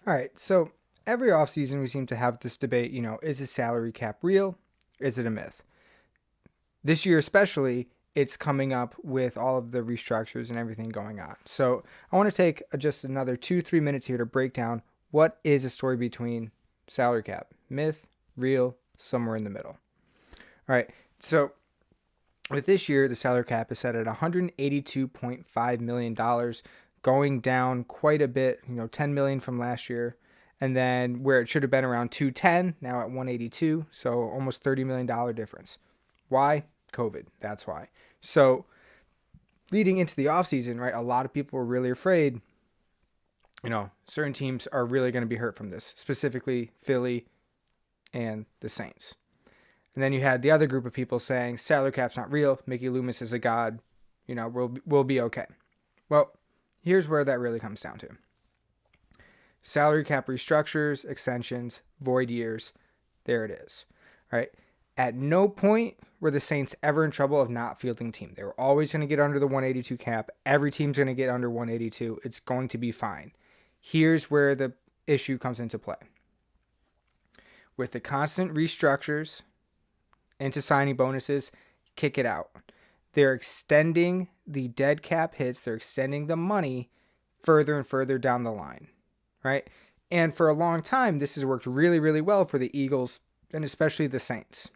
All right, so every offseason we seem to have this debate, is a salary cap real? Is it a myth? This year especially, it's coming up with all of the restructures and everything going on. So I want to take just another 2-3 minutes here to break down what is a story between salary cap, myth, real, somewhere in the middle. All right, so with this year, the salary cap is set at $182.5 million, going down quite a bit, 10 million from last year. And then where it should have been around 210, now at 182, so almost $30 million difference. Why? COVID. That's why. So leading into the offseason, right, a lot of people were really afraid, certain teams are really going to be hurt from this, specifically Philly and the Saints. And then you had the other group of people saying salary cap's not real. Mickey Loomis is a god. We'll be okay. Well, here's where that really comes down to. Salary cap restructures, extensions, void years. There it is. Right? At no point were the Saints ever in trouble of not fielding team. They were always going to get under the 182 cap. Every team's going to get under 182. It's going to be fine. Here's where the issue comes into play. With the constant restructures into signing bonuses, kick it out. They're extending the dead cap hits. They're extending the money further and further down the line, right? And for a long time, this has worked really, really well for the Eagles and especially the Saints.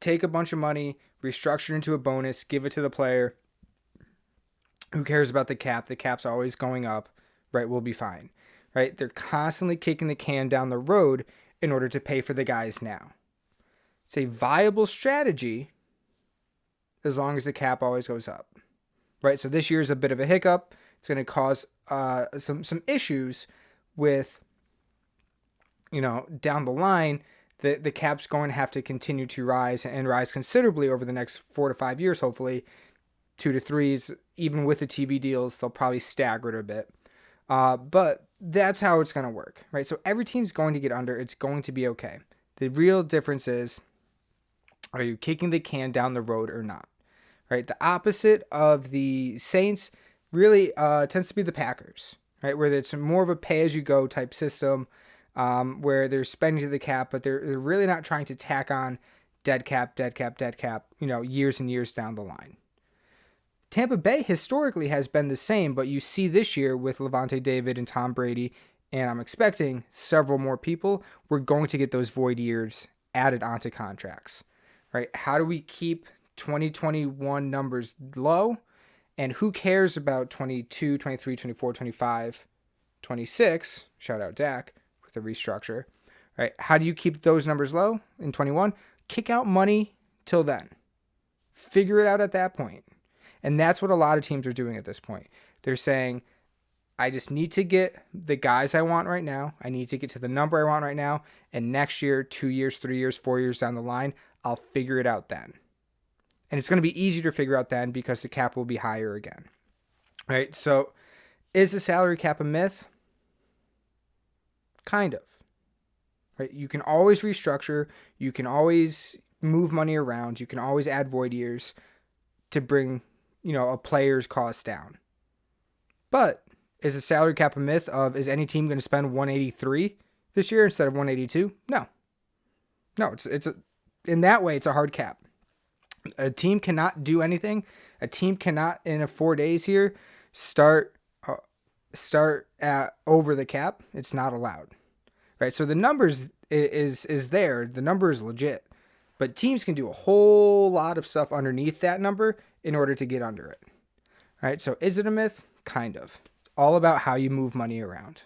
Take a bunch of money, restructure it into a bonus, give it to the player. Who cares about the cap? The cap's always going up, right? We'll be fine, right? They're constantly kicking the can down the road in order to pay for the guys now. It's a viable strategy as long as the cap always goes up, right? So this year is a bit of a hiccup. It's going to cause some issues with, down the line. The cap's going to have to continue to rise and rise considerably over the next 4 to 5 years, hopefully. 2 to 3s, even with the TV deals, they'll probably stagger it a bit. But that's how it's going to work, right? So every team's going to get under. It's going to be okay. The real difference is, are you kicking the can down the road or not? Right? The opposite of the Saints really tends to be the Packers, right? Where it's more of a pay-as-you-go type system, where they're spending to the cap, but they're really not trying to tack on dead cap, years and years down the line. Tampa Bay historically has been the same, but you see this year with Levante David and Tom Brady, and I'm expecting several more people, we're going to get those void years added onto contracts, right? How do we keep 2021 numbers low? And who cares about 22, 23, 24, 25, 26? Shout out Dak with the restructure, right? How do you keep those numbers low in 21? Kick out money till then. Figure it out at that point. And that's what a lot of teams are doing at this point. They're saying, I just need to get the guys I want right now. I need to get to the number I want right now. And next year, 2 years, 3 years, 4 years down the line, I'll figure it out then. And it's going to be easier to figure out then because the cap will be higher again. Right? So is the salary cap a myth? Kind of. Right? You can always restructure. You can always move money around. You can always add void years to bring a player's cost down. But is a salary cap a myth of, is any team going to spend 183 this year instead of 182? No, in that way, it's a hard cap. A team cannot do anything. A team cannot in 4 days here start at over the cap. It's not allowed, right? So the numbers is there. The number is legit. But teams can do a whole lot of stuff underneath that number in order to get under it. Right? So is it a myth? Kind of. It's all about how you move money around.